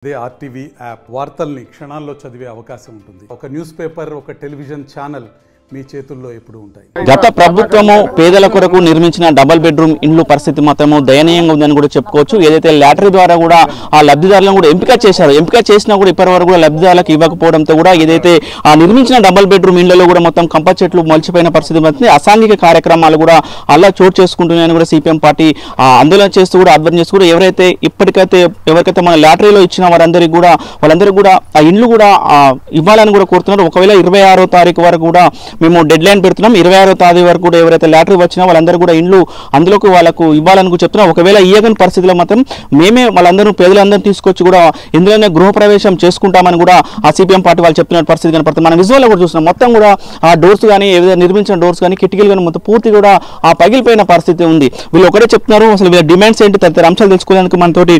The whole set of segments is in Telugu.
అదే ఆర్టీవీ యాప్ వార్తల్ని క్షణాల్లో చదివే అవకాశం ఉంటుంది. ఒక న్యూస్ పేపర్, ఒక టెలివిజన్ ఛానల్ మీ చేతుల్లో ఎప్పుడు ఉంటాయి. గత ప్రభుత్వము పేదల కొరకు నిర్మించిన డబుల్ బెడ్రూమ్ ఇండ్లు పరిస్థితి మాత్రము దయనీయంగా ఉందని కూడా చెప్పుకోవచ్చు. ఏదైతే లాటరీ ద్వారా కూడా ఆ లబ్ధిదారులను కూడా ఎంపిక చేసినా కూడా ఇప్పటివరకు కూడా లబ్ధిదారులకు ఇవ్వకపోవడంతో కూడా ఏదైతే ఆ నిర్మించిన డబుల్ బెడ్రూమ్ ఇండ్లలో కూడా మొత్తం కంప చెట్లు మొలిచిపోయిన పరిస్థితి మాత్రం అసాంఘిక కార్యక్రమాలు కూడా అలా చోటు చేసుకుంటున్నాయని కూడా సిపిఎం పార్టీ ఆందోళన చేస్తూ కూడా ఆధ్వర్యం చేస్తూ కూడా ఎవరికైతే మన లాటరీలో ఇచ్చిన వాళ్ళందరికీ కూడా ఆ ఇండ్లు కూడా ఇవ్వాలని కూడా కోరుతున్నారు. ఒకవేళ 26వ తారీఖు వరకు కూడా మేము డెడ్ లైన్ పెడుతున్నాం. 26వ తారీఖు వరకు కూడా ఎవరైతే లాటరీ వచ్చినా వాళ్ళందరూ కూడా ఇండ్లు అందులోకి వాళ్ళకు ఇవ్వాలని కూడా చెప్తున్నాం. ఒకవేళ ఇయ్యని పరిస్థితిలో మాత్రం మేమే వాళ్ళందరూ పేదలందరూ తీసుకొచ్చి కూడా ఇందులోనే గృహప్రవేశం చేసుకుంటామని కూడా ఆ సిపిఎం పార్టీ వాళ్ళు చెప్తున్న పరిస్థితి కనపడుతుంది. మనం విజువల్లో కూడా చూస్తున్నాం. మొత్తం కూడా ఆ డోర్స్ కానీ ఏదైనా నిర్మించిన డోర్స్ కానీ కిటికీలు కానీ మొత్తం పూర్తి కూడా ఆ పగిలిపోయిన పరిస్థితి ఉంది. వీళ్ళు ఒకటే చెప్తున్నారు. అసలు వీళ్ళ డిమాండ్స్ ఏంటి తదితర అంశాలు తెలుసుకోవడానికి మనతోటి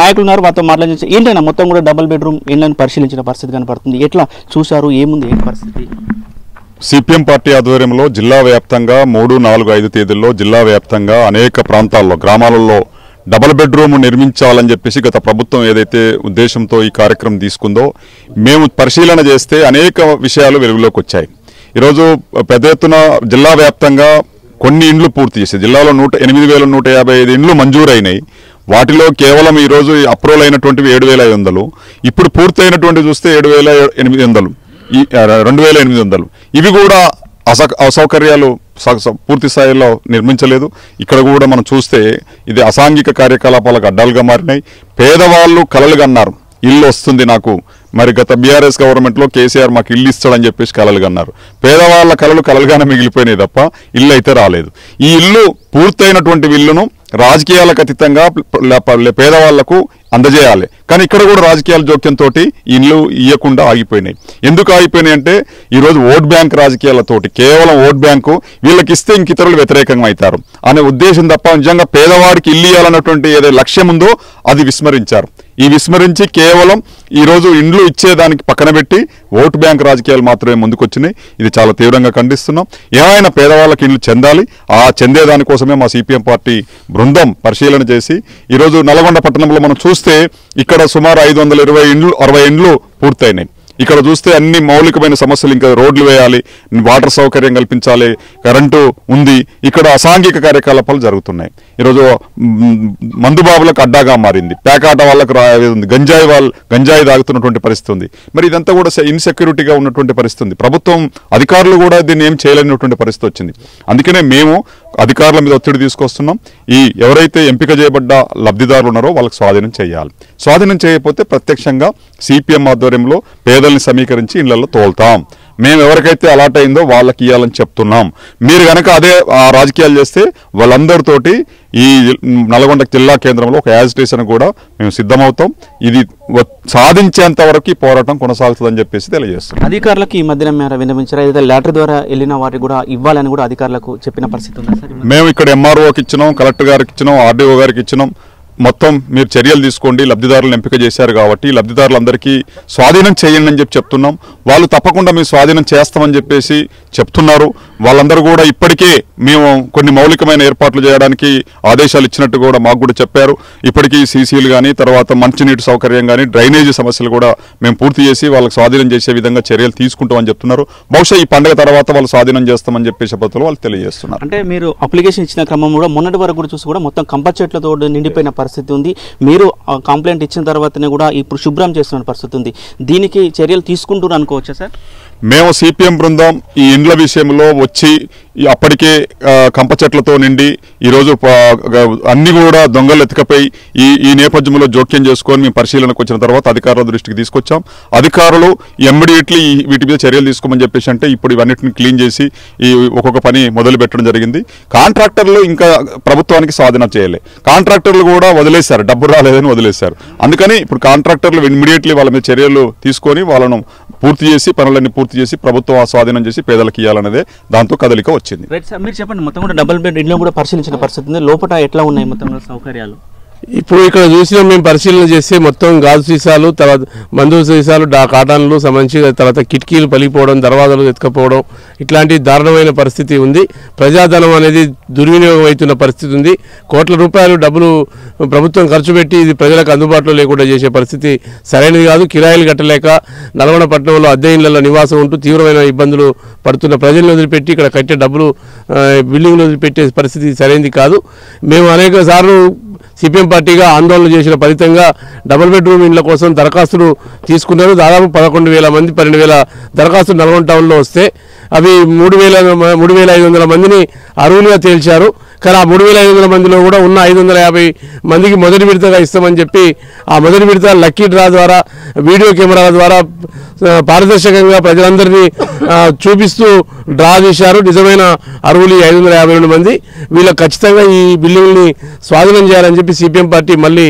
నాయకులు ఉన్నారు. వారితో మాట్లాడించి ఏంటైనా మొత్తం కూడా డబుల్ బెడ్రూమ్ ఇళ్లను పరిశీలించిన పరిస్థితి కనపడుతుంది. ఎట్లా చూశారు, ఏముంది, ఏంటి పరిస్థితి? సిపిఎం పార్టీ ఆధ్వర్యంలో జిల్లా వ్యాప్తంగా 3, 4, 5 తేదీల్లో జిల్లా వ్యాప్తంగా అనేక ప్రాంతాల్లో గ్రామాలలో డబుల్ బెడ్రూమ్ నిర్మించాలని చెప్పేసి గత ప్రభుత్వం ఏదైతే ఉద్దేశంతో ఈ కార్యక్రమం తీసుకుందో మేము పరిశీలన చేస్తే అనేక విషయాలు వెలుగులోకి వచ్చాయి. ఈరోజు పెద్ద ఎత్తున జిల్లా వ్యాప్తంగా కొన్ని ఇండ్లు పూర్తి చేసి జిల్లాలో 8,155 ఇండ్లు మంజూరైనాయి. వాటిలో కేవలం ఈరోజు అప్రూవల్ అయినటువంటివి 7,500, ఇప్పుడు పూర్తయినటువంటి చూస్తే 7,800, 2,800. ఇవి కూడా అసౌకర్యాలు పూర్తి స్థాయిలో నిర్మించలేదు. ఇక్కడ కూడా మనం చూస్తే ఇది అసాంఘిక కార్యకలాపాలకు అడ్డాలుగా మారినాయి. పేదవాళ్ళు కలలుగా అన్నారు, ఇల్లు వస్తుంది నాకు. మరి గత బీఆర్ఎస్ గవర్నమెంట్లో కేసీఆర్ మాకు ఇల్లు ఇస్తాడని చెప్పేసి కలలుగా అన్నారు. పేదవాళ్ళ కలలుగానే మిగిలిపోయినాయి తప్ప ఇల్లు అయితే రాలేదు. ఈ ఇల్లు పూర్తయినటువంటి ఇల్లును రాజకీయాలకు అతీతంగా పేదవాళ్లకు అందజేయాలి. కానీ ఇక్కడ కూడా రాజకీయాల జోక్యంతో ఇల్లు ఇవ్వకుండా ఆగిపోయినాయి. ఎందుకు ఆగిపోయినాయి అంటే ఈరోజు ఓట్ బ్యాంక్ రాజకీయాలతోటి కేవలం ఓట్ బ్యాంకు వీళ్ళకి ఇస్తే ఇంక ఇతరులు వ్యతిరేకంగా అవుతారు అనే ఉద్దేశం తప్ప నిజంగా పేదవాడికి ఇల్లు ఇవ్వాలన్నటువంటి ఏదైతే లక్ష్యం ఉందో అది విస్మరించారు. ఈ విస్మరించి కేవలం ఈరోజు ఇండ్లు ఇచ్చేదానికి పక్కన పెట్టి ఓటు బ్యాంక్ రాజకీయాలు మాత్రమే ముందుకొచ్చినాయి. ఇది చాలా తీవ్రంగా ఖండిస్తున్నాం. ఏమైనా పేదవాళ్ళకి ఇండ్లు చెందాలి. ఆ చెందేదానికోసమే మా సిపిఎం పార్టీ బృందం పరిశీలన చేసి ఈరోజు నల్గొండ పట్టణంలో మనం చూస్తే ఇక్కడ సుమారు 520 ఇండ్లు 60 ఇండ్లు పూర్తయినాయి. ఇక్కడ చూస్తే అన్ని మౌలికమైన సమస్యలు, ఇంకా రోడ్లు వేయాలి, వాటర్ సౌకర్యం కల్పించాలి, కరెంటు ఉంది. ఇక్కడ అసాంఘిక కార్యకలాపాలు జరుగుతున్నాయి. ఈరోజు మందుబాబులకు అడ్డాగా మారింది. పేకాట వాళ్ళకు గంజాయి తాగుతున్నటువంటి పరిస్థితి ఉంది. మరి ఇదంతా కూడా ఇన్సెక్యూరిటీగా ఉన్నటువంటి పరిస్థితి ఉంది. ప్రభుత్వం అధికారులు కూడా దీన్ని ఏం చేయలేనటువంటి పరిస్థితి వచ్చింది. అందుకనే మేము అధికారుల మీద ఒత్తిడి తీసుకొస్తున్నాం. ఎవరైతే ఎంపిక చేయబడ్డ లబ్ధిదారులు ఉన్నారో వాళ్ళకి స్వాధీనం చేయాలి. స్వాధీనం చేయకపోతే ప్రత్యక్షంగా సిపిఎం ఆధ్వర్యంలో పేదల్ని సమీకరించి ఇళ్లలో తోలుతాం. మేము ఎవరికైతే అలాట్ అయిందో వాళ్ళకి ఇవ్వాలని చెప్తున్నాం. మీరు కనుక అదే రాజకీయాలు చేస్తే వాళ్ళందరితోటి ఈ నల్గొండ జిల్లా కేంద్రంలో ఒక యాజిటేషన్ కూడా మేము సిద్ధమవుతాం. ఇది సాధించేంత వరకు పోరాటం కొనసాగుతుందని చెప్పేసి తెలియజేస్తున్నాం. అధికారులకు ఈ మధ్యన మేర విన్నవించారు. ఏదైతే లాటరీ ద్వారా వెళ్ళిన వారికి కూడా ఇవ్వాలని కూడా అధికారులకు చెప్పిన పరిస్థితి ఉందా సార్? మేము ఇక్కడ ఎంఆర్ఓకి ఇచ్చినాం, కలెక్టర్ గారికి ఇచ్చినాం, ఆర్డీఓ గారికి ఇచ్చినాం. మొత్తం మీరు చర్యలు తీసుకోండి. లబ్ధిదారులను ఎంపిక చేశారు కాబట్టి లబ్ధిదారులందరికీ స్వాధీనం చేయండి అని చెప్తున్నాం. వాళ్ళు తప్పకుండా మేము స్వాధీనం చేస్తామని చెప్పేసి చెప్తున్నారు. వాళ్ళందరూ కూడా ఇప్పటికే మేము కొన్ని మౌలికమైన ఏర్పాట్లు చేయడానికి ఆదేశాలు ఇచ్చినట్టు కూడా మాకు కూడా చెప్పారు. ఇప్పటికీ సీసీలు కానీ, తర్వాత మంచినీటి సౌకర్యం కానీ, డ్రైనేజీ సమస్యలు కూడా మేము పూర్తి చేసి వాళ్ళకి స్వాధీనం చేసే విధంగా చర్యలు తీసుకుంటామని చెప్తున్నారు. బహుశా ఈ పండుగ తర్వాత వాళ్ళు స్వాధీనం చేస్తామని చెప్పేసి పద్ధతిలో వాళ్ళు తెలియజేస్తున్నారు. అంటే మీరు అప్లికేషన్ ఇచ్చిన క్రమం కూడా మొన్నటి వరకు కూడా చూసి కూడా మొత్తం కంప చెట్లతో నిండిపోయిన పరిస్థితి ఉంది. మీరు కంప్లైంట్ ఇచ్చిన తర్వాతనే కూడా ఇప్పుడు శుభ్రం చేస్తున్న పరిస్థితి ఉంది. దీనికి చర్యలు తీసుకుంటున్నారు అనుకోవచ్చా సార్? మేము సిపిఎం బృందం ఈ ఇండ్ల విషయంలో వచ్చి అప్పటికే కంప చెట్లతో నిండి ఈరోజు అన్ని కూడా దొంగలు ఎత్తుకపోయి ఈ నేపథ్యంలో జోక్యం చేసుకొని మేము పరిశీలనకు వచ్చిన తర్వాత అధికారుల దృష్టికి తీసుకొచ్చాం. అధికారులు ఇమ్మీడియట్లీ వీటి మీద చర్యలు తీసుకోమని చెప్పేసి అంటే ఇప్పుడు ఇవన్నిటిని క్లీన్ చేసి ఈ ఒక్కొక్క పని మొదలు పెట్టడం జరిగింది. కాంట్రాక్టర్లు ఇంకా ప్రభుత్వానికి స్వాధీనం చేయలే. కాంట్రాక్టర్లు కూడా వదిలేశారు, డబ్బు రాలేదని వదిలేశారు. అందుకని ఇప్పుడు కాంట్రాక్టర్లు ఇమ్మీడియట్లీ వాళ్ళ మీద చర్యలు తీసుకొని వాళ్ళను పూర్తి చేసి పనులన్నీ పూర్తి చేసి ప్రభుత్వం స్వాధీనం చేసి పేదలకు ఇవ్వాలనేదే దాంతో కదలిక వచ్చింది. మీరు చెప్పండి, మొత్తం కూడా డబుల్ బెడ్ ఇంట్లో కూడా పరిశీలించిన పరిస్థితి ఉంది. లోపల ఎట్లా ఉన్నాయి మొత్తం సౌకర్యాలు? ఇప్పుడు ఇక్కడ చూసిన మేము పరిశీలన చేస్తే మొత్తం గాజు సీసాలు, తర్వాత మందు సీసాలు, కాటన్లు సంబంధించి, తర్వాత కిటికీలు పలిగిపోవడం, దర్వాజాలు ఎత్తుకపోవడం, ఇట్లాంటి దారుణమైన పరిస్థితి ఉంది. ప్రజాధనం అనేది దుర్వినియోగం అవుతున్న పరిస్థితి ఉంది. కోట్ల రూపాయలు డబ్బులు ప్రభుత్వం ఖర్చు పెట్టి ఇది ప్రజలకు అందుబాటులో లేకుండా చేసే పరిస్థితి సరైనది కాదు. కిరాయిలు కట్టలేక నల్గొండ పట్టణంలో అద్దె ఇళ్లలో నివాసం ఉంటూ తీవ్రమైన ఇబ్బందులు పడుతున్న ప్రజలను వదిలిపెట్టి ఇక్కడ కట్టే డబ్బులు బిల్డింగ్లు వదిలిపెట్టే పరిస్థితి సరైనది కాదు. మేము అనేక సార్లు సిపిఎం పార్టీగా ఆందోళన చేసిన ఫలితంగా డబుల్ బెడ్రూమ్ ఇండ్ల కోసం దరఖాస్తులు తీసుకున్నారు. దాదాపు 11,000 మంది 12,000 దరఖాస్తులు నల్గొండ టౌన్లో వస్తే అవి 3,500 మందిని అర్హులుగా తేల్చారు. కానీ ఆ 3,500 మందిలో కూడా ఉన్న 550 మందికి మొదటి విడతగా ఇస్తామని చెప్పి ఆ మొదటి విడత లక్కీ డ్రా ద్వారా వీడియో కెమెరాల ద్వారా పారదర్శకంగా ప్రజలందరినీ చూపిస్తూ డ్రా చేశారు. నిజమైన అర్హులు 552 మంది. వీళ్ళకి ఖచ్చితంగా ఈ బిల్డింగ్ని స్వాధీనం చేయాలని చెప్పి సిపిఎం పార్టీ మళ్ళీ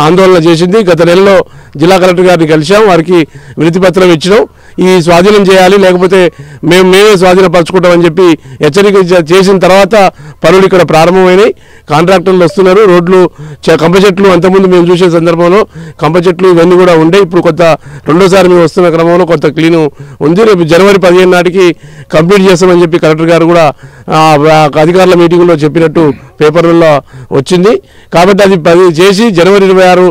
ఆందోళన చేసింది. గత నెలలో జిల్లా కలెక్టర్ గారిని కలిసాం, వారికి వినతి పత్రం ఇచ్చినాం. ఈ స్వాధీనం చేయాలి, లేకపోతే మేమే స్వాధీనపరచుకుంటామని చెప్పి హెచ్చరిక చేసిన తర్వాత పనులు ఇక్కడ ప్రారంభమైనాయి. కాంట్రాక్టర్లు వస్తున్నారు. రోడ్లు, కంప చెట్లు అంతకుముందు మేము చూసే సందర్భంలో కంప చెట్లు ఇవన్నీ కూడా ఉండే. ఇప్పుడు కొత్త రెండోసారి మేము వస్తున్న క్రమంలో కొత్త క్లీను ఉంది. రేపు జనవరి 15 నాటికి కంప్లీట్ చేస్తామని చెప్పి కలెక్టర్ గారు కూడా అధికారుల మీటింగ్లో చెప్పినట్టు పేపర్లలో వచ్చింది. కాబట్టి అది చేసి జనవరి 26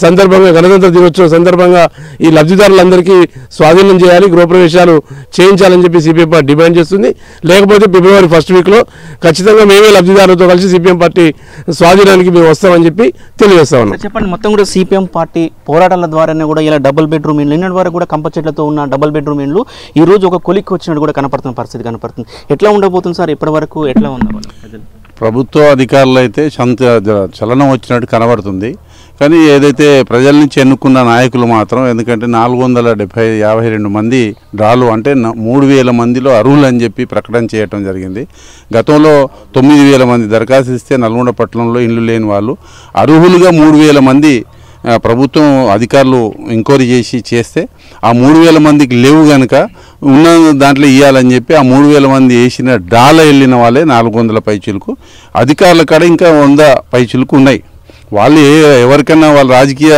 సందర్భంగా, గణతంత్ర దినోత్సవం సందర్భంగా ఈ లబ్ధిదారులందరికీ స్వాధీనం చేయాలి, గృహప్రవేశాలు చేయించాలని చెప్పి సిపిఎం పార్టీ డిమాండ్ చేస్తుంది. లేకపోతే ఫిబ్రవరి 1st వీక్లో ఖచ్చితంగా మేమే లబ్ధిదారులతో కలిసి సిపిఎం పార్టీ స్వాధీనానికి మేము వస్తామని చెప్పి తెలియజేస్తా ఉన్నాం. చెప్పండి, మొత్తం కూడా సిపిఎం పార్టీ పోరాటాల ద్వారానే కూడా ఇలా డబుల్ బెడ్రూమ్ ఇండ్లు, నిన్నటి వరకు కూడా కంప చెట్లతో ఉన్న డబుల్ బెడ్రూమ్ ఇండ్లు ఈ రోజు ఒక కొలిక్కి వచ్చినట్టు కూడా కనపడుతున్న పరిస్థితి కనపడుతుంది. ఎట్లా ఉండబోతుంది సార్? ఇప్పటి వరకు ఎట్లా ఉన్నారు ప్రభుత్వ అధికారులు? అయితే చలనం వచ్చినట్టు కనబడుతుంది. కానీ ఏదైతే ప్రజల నుంచి ఎన్నుకున్న నాయకులు మాత్రం, ఎందుకంటే 452 మంది డ్రాలు అంటే 3,000 మందిలో అర్హులు అని చెప్పి ప్రకటన చేయటం జరిగింది. గతంలో 9,000 మంది దరఖాస్తు ఇస్తే నల్గొండ పట్టణంలో ఇల్లు లేని వాళ్ళు అర్హులుగా 3,000 మంది ప్రభుత్వం అధికారులు ఎంక్వైరీ చేస్తే ఆ 3,000 మందికి లేవు కనుక ఉన్న దాంట్లో ఇవ్వాలని చెప్పి ఆ 3,000 మంది వేసిన డ్రాలో వెళ్ళిన వాళ్ళే 400 పైచీలకు. అధికారుల కాడ ఇంకా 100 పైచీలకు ఉన్నాయి. వాళ్ళు ఎవరికైనా వాళ్ళు రాజకీయ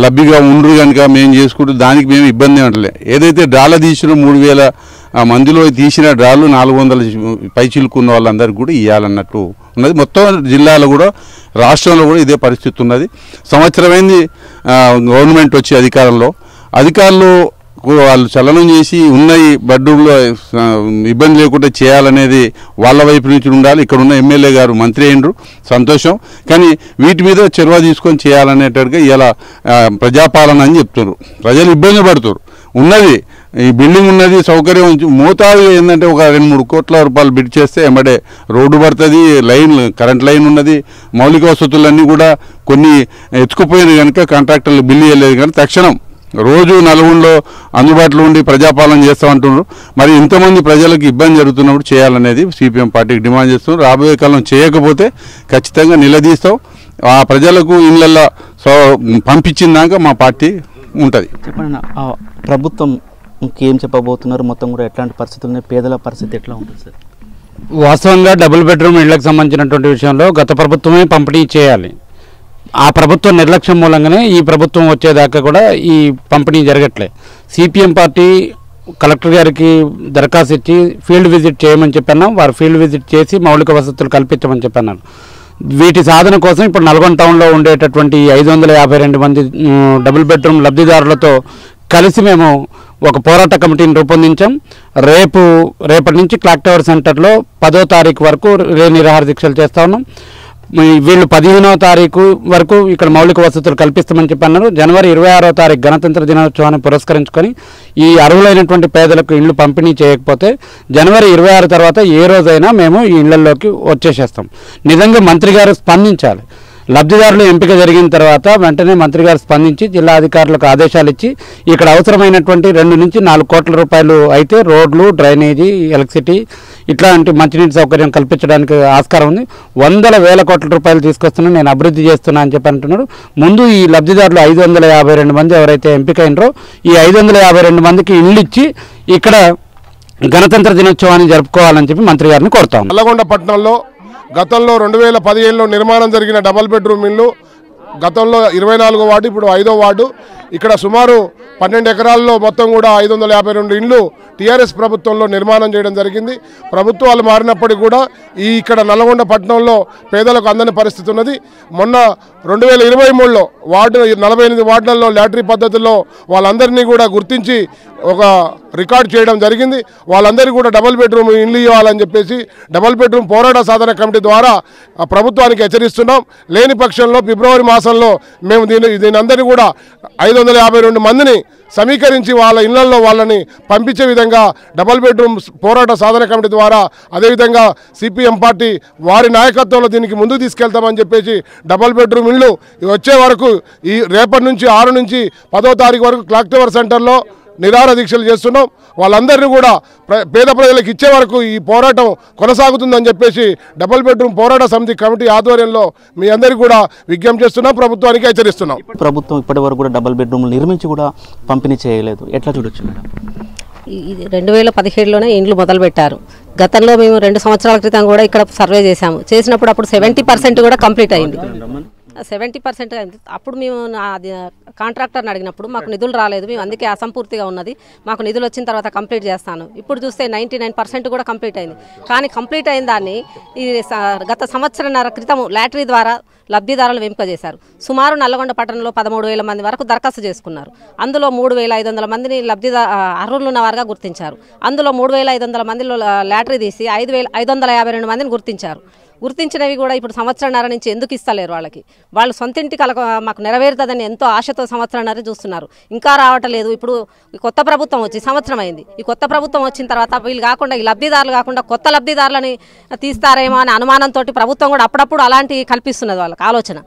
లబ్ధిగా ఉండరు కనుక మేము చేసుకుంటూ దానికి మేము ఇబ్బంది అంటలే. ఏదైతే డ్రాలో తీసిన 3,000 మందిలో తీసిన డ్రాలు 400 పైచీలకు ఉన్న వాళ్ళందరికీ కూడా ఇవ్వాలన్నట్టు ఉన్నది. మొత్తం జిల్లాలో కూడా, రాష్ట్రంలో కూడా ఇదే పరిస్థితి ఉన్నది. సంవత్సరమైంది గవర్నమెంట్ వచ్చి అధికారులు వాళ్ళు చలనం చేసి ఉన్నాయి బెడ్రూమ్లో ఇబ్బంది లేకుండా చేయాలనేది వాళ్ళ వైపు నుంచి ఉండాలి. ఇక్కడ ఉన్న ఎమ్మెల్యే గారు మంత్రి అయినరు, సంతోషం. కానీ వీటి మీద చొరవ తీసుకొని చేయాలనేటట్టుగా ఇలా ప్రజాపాలన అని చెప్తున్నారు. ప్రజలు ఇబ్బంది పడుతున్నారు. ఉన్నది ఈ బిల్డింగ్ ఉన్నది, సౌకర్యం మోతాదు ఏంటంటే ఒక 2-3 కోట్ల రూపాయలు బిడ్ చేస్తే ఎమ్మడే రోడ్డు పడుతుంది, కరెంట్ లైన్ ఉన్నది, మౌలిక వసతులన్నీ కూడా కొన్ని ఎత్తుకుపోయినాయి కనుక కాంట్రాక్టర్లు బిల్లు ఇవ్వలేదు. కానీ తక్షణం రోజు నల్గొండలో అందుబాటులో ఉండి ప్రజాపాలన చేస్తామంటున్నారు. మరి ఇంతమంది ప్రజలకు ఇబ్బంది జరుగుతున్నప్పుడు చేయాలనేది సిపిఎం పార్టీకి డిమాండ్ చేస్తున్నారు. రాబోయే కాలం చేయకపోతే ఖచ్చితంగా నిలదీస్తాం. ఆ ప్రజలకు ఇళ్ళల్లో పంపించిన దాకా మా పార్టీ ఉంటుంది. చెప్పండి, ప్రభుత్వం ఏం చెప్పబోతున్నారు? మొత్తం కూడా ఎట్లాంటి పరిస్థితులు ఉన్నాయి? పేదల పరిస్థితి ఎట్లా ఉంటుంది సార్? వాస్తవంగా డబుల్ బెడ్రూమ్ ఇళ్లకు సంబంధించినటువంటి విషయంలో గత ప్రభుత్వమే పంపిణీ చేయాలి. ఆ ప్రభుత్వ నిర్లక్ష్యం మూలంగానే ఈ ప్రభుత్వం వచ్చేదాకా కూడా ఈ పంపిణీ జరగట్లే. సిపిఎం పార్టీ కలెక్టర్ గారికి దరఖాస్తు ఇచ్చి ఫీల్డ్ విజిట్ చేయమని చెప్పాను. వారు ఫీల్డ్ విజిట్ చేసి మౌలిక వసతులు కల్పించమని చెప్పాను. వీటి సాధన కోసం ఇప్పుడు నల్గొండ టౌన్లో ఉండేటటువంటి 552 మంది డబుల్ బెడ్రూమ్ లబ్ధిదారులతో కలిసి మేము ఒక పోరాట కమిటీని రూపొందించాం. రేపటి నుంచి క్లాక్ టవర్ సెంటర్లో 10వ తారీఖు వరకు నిరాహార దీక్షలు చేస్తా ఉన్నాం. వీళ్ళు 15వ తారీఖు వరకు ఇక్కడ మౌలిక వసతులు కల్పిస్తామని చెప్పన్నారు. జనవరి 26వ తారీఖు గణతంత్ర దినోత్సవాన్ని పురస్కరించుకొని ఈ అర్హులైనటువంటి పేదలకు ఇళ్లు పంపిణీ చేయకపోతే జనవరి 26 తర్వాత ఏ రోజైనా మేము ఈ ఇళ్లలోకి వచ్చేసేస్తాం. నిజంగా మంత్రి గారు స్పందించాలి. లబ్ధిదారులు ఎంపిక జరిగిన తర్వాత వెంటనే మంత్రి గారు స్పందించి జిల్లా అధికారులకు ఆదేశాలు ఇచ్చి ఇక్కడ అవసరమైనటువంటి 2 నుంచి 4 కోట్ల రూపాయలు అయితే రోడ్లు, డ్రైనేజీ, ఎలక్ట్రిసిటీ ఇట్లాంటి మంచినీటి సౌకర్యం కల్పించడానికి ఆస్కారం ఉంది. 100,000 కోట్ల రూపాయలు తీసుకొస్తున్నా, నేను అభివృద్ధి చేస్తున్నా అని చెప్పి అంటున్నాడు. ముందు ఈ లబ్ధిదారులు 552 మంది ఎవరైతే ఎంపికైనరో ఈ 552 మందికి ఇళ్ళు ఇచ్చి ఇక్కడ గణతంత్ర దినోత్సవాన్ని జరుపుకోవాలని చెప్పి మంత్రి గారిని కోరుతాం. నల్గొండ పట్టణంలో గతంలో 2015లో నిర్మాణం జరిగిన డబల్ బెడ్రూమ్ ఇల్లు గతంలో 24వ వార్డు, ఇప్పుడు 5వ వార్డు. ఇక్కడ సుమారు 12 ఎకరాల్లో మొత్తం కూడా 552 ఇండ్లు టీఆర్ఎస్ ప్రభుత్వంలో నిర్మాణం చేయడం జరిగింది. ప్రభుత్వాలు మారినప్పటికీ కూడా ఇక్కడ నల్గొండ పట్టణంలో పేదలకు అందని పరిస్థితి ఉన్నది. మొన్న 2023లో వార్డు 48 వార్డులలో లాటరీ పద్ధతిలో వాళ్ళందరినీ కూడా గుర్తించి ఒక రికార్డ్ చేయడం జరిగింది. వాళ్ళందరికీ కూడా డబుల్ బెడ్రూమ్ ఇండ్లు ఇవ్వాలని చెప్పేసి డబుల్ బెడ్రూమ్ పోరాట సాధన కమిటీ ద్వారా ప్రభుత్వానికి హెచ్చరిస్తున్నాం. లేని పక్షంలో ఫిబ్రవరి మాసంలో మేము దీని అందరినీ కూడా 552 మందిని సమీకరించి వాళ్ళ ఇళ్లలో వాళ్ళని పంపించే విధంగా డబుల్ బెడ్రూమ్ పోరాట సాధన కమిటీ ద్వారా, అదేవిధంగా సిపిఎం పార్టీ వారి నాయకత్వంలో దీనికి ముందుకు తీసుకెళ్తామని చెప్పేసి డబుల్ బెడ్రూమ్ ఇళ్ళు వచ్చే వరకు ఈ రేపటి నుంచి 6 నుంచి 10వ తారీఖు వరకు క్లాక్ టవర్ సెంటర్లో నిరాహార దీక్షలు చేస్తున్నాం. వాళ్ళందరినీ కూడా పేద ప్రజలకు ఇచ్చే వరకు ఈ పోరాటం కొనసాగుతుందని చెప్పేసి డబుల్ బెడ్రూమ్ పోరాట సమితి కమిటీ ఆధ్వర్యంలో మీ అందరికీ కూడా విజ్ఞప్తి చేస్తున్నాం, ప్రభుత్వానికి హెచ్చరిస్తున్నాం. ప్రభుత్వం ఇప్పటి వరకు కూడా డబుల్ బెడ్రూమ్లు నిర్మించి కూడా పంపిణీ చేయలేదు, ఎట్లా చూడొచ్చు మేడం? ఇది 2017లోనే ఇండ్లు మొదలుపెట్టారు. గతంలో మేము 2 సంవత్సరాల క్రితం కూడా ఇక్కడ సర్వే చేశాము. చేసినప్పుడు అప్పుడు 70% కూడా కంప్లీట్ అయింది. 70% అయింది. అప్పుడు మేము కాంట్రాక్టర్ని అడిగినప్పుడు మాకు నిధులు రాలేదు, మేము అందుకే అసంపూర్తిగా ఉన్నది, మాకు నిధులు వచ్చిన తర్వాత కంప్లీట్ చేస్తాను. ఇప్పుడు చూస్తే 99% కూడా కంప్లీట్ అయింది. కానీ కంప్లీట్ అయిన దాన్ని ఈ గత సంవత్సరంన్నర క్రితం లాటరీ ద్వారా లబ్ధిదారులు ఎంపిక చేశారు. సుమారు నల్లగొండ పట్టణంలో 13,000 మంది వరకు దరఖాస్తు చేసుకున్నారు. అందులో 3,500 మందిని అర్హులు ఉన్నవారుగా గుర్తించారు. అందులో 3,500 మందిలో లాటరీ తీసి 5,552 మందిని గుర్తించారు. గుర్తించినవి కూడా ఇప్పుడు సంవత్సరంన్నర నుంచి ఎందుకు ఇస్తలేరు వాళ్ళకి? వాళ్ళు సొంతింటి మాకు నెరవేరుతుందని ఎంతో ఆశతో సంవత్సరంన్నర చూస్తున్నారు, ఇంకా రావట్లేదు. ఇప్పుడు కొత్త ప్రభుత్వం వచ్చి సంవత్సరం అయింది. ఈ కొత్త ప్రభుత్వం వచ్చిన తర్వాత వీళ్ళు కాకుండా ఈ లబ్ధిదారులు కాకుండా కొత్త లబ్ధిదారులని తీస్తారేమో అనే అనుమానంతో ప్రభుత్వం కూడా అప్పుడప్పుడు అలాంటి కల్పిస్తున్నది వాళ్ళకి ఆలోచన.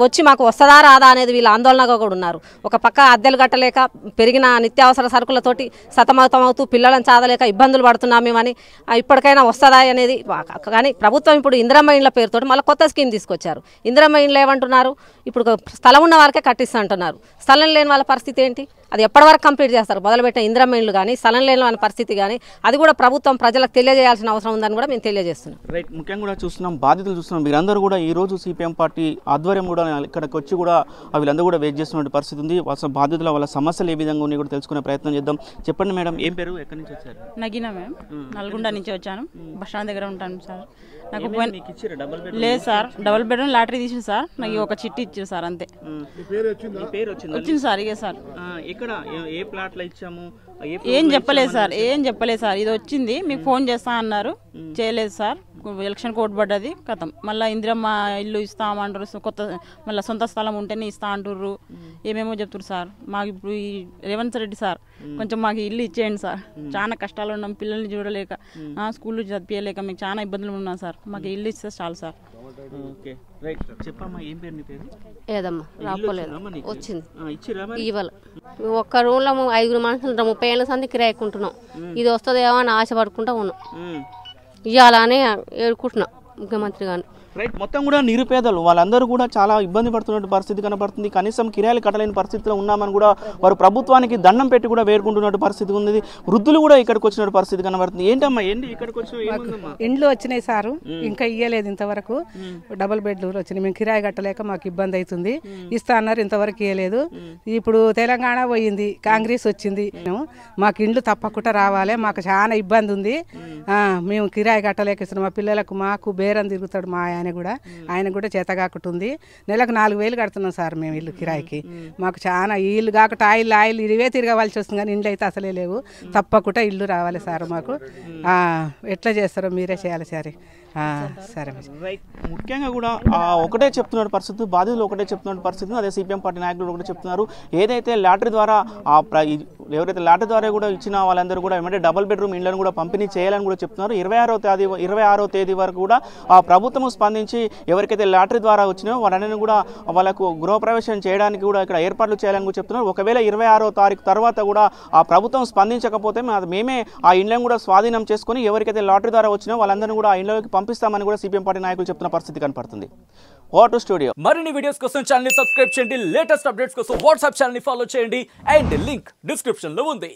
వచ్చి మాకు వస్తుందా రాదా అనేది వీళ్ళు ఆందోళనగా కూడా ఉన్నారు. ఒక పక్క అద్దెలు కట్టలేక పెరిగిన నిత్యావసర సరుకులతోటి సతమతమవుతూ పిల్లలను చాదలేక ఇబ్బందులు పడుతున్నామేమని ఇప్పటికైనా వస్తుందా అనేది. కానీ ప్రభుత్వం ఇప్పుడు ఇందిరమ్మ ఇండ్ల పేరుతో మళ్ళీ కొత్త స్కీమ్ తీసుకొచ్చారు. ఇందిరమ్మ ఇండ్లు ఏమంటున్నారు, ఇప్పుడు స్థలం ఉన్న వారికే కట్టిస్తా అంటున్నారు. స్థలం లేని వాళ్ళ పరిస్థితి ఏంటి? అది ఎప్పటి వరకు కంప్లీట్ చేస్తారు? మొదలుపెట్టిన ఇందిరమ్మ ఇండ్లు కానీ స్థలం లేని వాళ్ళ పరిస్థితి కానీ అది కూడా ప్రభుత్వం ప్రజలకు తెలియజేయాల్సిన అవసరం ఉందని కూడా మేము తెలియజేస్తున్నాం. రైట్, ముఖ్యంగా కూడా చూస్తున్నాం, బాధితులు చూస్తున్నాం. మీరందరూ కూడా ఈ రోజు సిపిఎం పార్టీ ఆధ్వర్యం కూడా ఇక్కడికి వచ్చి కూడా వీళ్ళందరూ కూడా వెయిట్ చేస్తున్న పరిస్థితి ఉంది. అసలు బాధితుల వాళ్ళ సమస్యలు ఏ విధంగా ఉన్నాయి కూడా తెలుసుకునే ప్రయత్నం చేద్దాం. చెప్పండి మేడం, ఏం పేరు, ఎక్కడి నుంచి వచ్చారు? నగీనా మ్యామ్, నల్గొండ నుంచి వచ్చాను. బస్ స్టాండ్ దగ్గర ఉంటాను సార్. నాకు లేదు సార్, డబుల్ బెడ్రూమ్ లాటరీ తీసింది సార్. నాకు ఒక చిట్టి ఇచ్చారు సార్, అంతే. వచ్చింది సార్. ఇక సార్ ఏం చెప్పలేదు సార్, ఇది వచ్చింది మీకు ఫోన్ చేస్తా అన్నారు, చేయలేదు సార్. ఎలక్షన్ కోడ్ పడ్డది, కథం. మళ్ళీ ఇందిరమ్మ ఇల్లు ఇస్తామంటారు, కొత్త మళ్ళీ సొంత స్థలం ఉంటేనే ఇస్తా అంటుర్రు, ఏమేమో చెప్తున్నారు సార్. మాకు ఇప్పుడు ఈ రేవంత్ రెడ్డి సార్ కొంచెం మాకు ఇల్లు ఇచ్చేయండి సార్. చాలా కష్టాలు ఉన్నాం, పిల్లల్ని చూడలేక, స్కూల్లో చదివించలేక మేము చాలా ఇబ్బందులు ఉన్నాం సార్. మాకు ఇల్లు ఇస్తే చాలు సార్. ఏదమ్మా రాపోలేదు, వచ్చింది ఇవాళ. ఒక్క రూమ్లో 5 మనుషులు 30 ఏళ్ళ సంది కిరాయికుంటున్నాం. ఇది వస్తుందేమో అని ఆశపడుకుంటా ఉన్నాం. ఇవ్వాలని ఏడుకుంటున్నాం ముఖ్యమంత్రి గారిని. రైట్, మొత్తం కూడా నిరుపేదలు వాళ్ళందరూ కూడా చాలా ఇబ్బంది పడుతున్న పరిస్థితి కనబడుతుంది. కనీసం కిరాయిలు కట్టలేని పరిస్థితిలో ఉన్నామని కూడా వారు ప్రభుత్వానికి దండం పెట్టి కూడా వేడుకుంటున్నట్టు పరిస్థితి ఉంది. వృద్ధులు కూడా ఇక్కడికి వచ్చిన పరిస్థితి కనబడుతుంది. ఏంటమ్మా, ఏంటి ఇక్కడికి వచ్చిన ఇండ్లు వచ్చినాయి సారు, ఇంకా ఇయ్యలేదు ఇంతవరకు. డబుల్ బెడ్లు వచ్చినాయి, మేము కిరాయి కట్టలేక మాకు ఇబ్బంది అవుతుంది. ఇస్తా అన్నారు, ఇంతవరకు ఇయ్యలేదు. ఇప్పుడు తెలంగాణ పోయింది, కాంగ్రెస్ వచ్చింది. మాకు ఇండ్లు తప్పకుండా రావాలి, మాకు చాలా ఇబ్బంది ఉంది. మేము కిరాయి కట్టలేక ఇస్తున్నాం. మా పిల్లలకు మాకు బేరం తిరుగుతాడు మా ఆయన కూడా చేత కాకుంటుంది. నెలకు 4,000 కడుతున్నాం సార్ మేము ఇల్లు కిరాయికి. మాకు చాలా ఇల్లు కాకుండా ఆయిల్ ఇవే తిరగవలసి వస్తుంది, కానీ ఇండ్లు అయితే అసలే లేవు. తప్పకుండా ఇల్లు రావాలి సార్ మాకు. ఎట్లా చేస్తారో మీరే చేయాలి సార్. సరే, ముఖ్యంగా కూడా ఒకటే చెప్తున్న పరిస్థితి, బాధితులు ఒకటే చెప్తున్న పరిస్థితి. అదే సిపిఎం పార్టీ నాయకులు ఒకటే చెప్తున్నారు, ఏదైతే లాటరీ ద్వారా ఎవరైతే లాటరీ ద్వారా కూడా ఇచ్చిన వాళ్ళందరూ కూడా ఏమంటే డబుల్ బెడ్రూమ్ ఇళ్లను కూడా పంపిణీ చేయాలని కూడా చెప్తున్నారు. 26వ తేదీ వరకు కూడా ఆ ప్రభుత్వం స్పందించి ఎవరికైతే లాటరీ ద్వారా వచ్చినాయో వాళ్ళని కూడా వాళ్ళకు గృహప్రవేశం చేయడానికి కూడా ఇక్కడ ఏర్పాట్లు చేయాలని కూడా చెప్తున్నారు. ఒకవేళ 26వ తారీఖు తర్వాత కూడా ఆ ప్రభుత్వం స్పందించకపోతే మేమే ఆ ఇండ్లను కూడా స్వాధీనం చేసుకుని ఎవరికైతే లాటరీ ద్వారా వచ్చినా వాళ్ళందరినీ కూడా ఆ ఇండ్లలోకి పంపిస్తామని కూడా సిపిఎం పార్టీ నాయకులు చెప్తున్న పరిస్థితి కనపడుతుంది. ఓటు స్టూడియో మరిన్ని వీడియోస్ కోసం ఛానల్ ని సబ్స్క్రైబ్ చేయండి. లేటెస్ట్ అప్డేట్స్ కోసం వాట్సాప్ ఛానల్ ని ఫాలో చేయండి. అండ్ లింక్ డిస్క్రిప్షన్ లో ఉంది.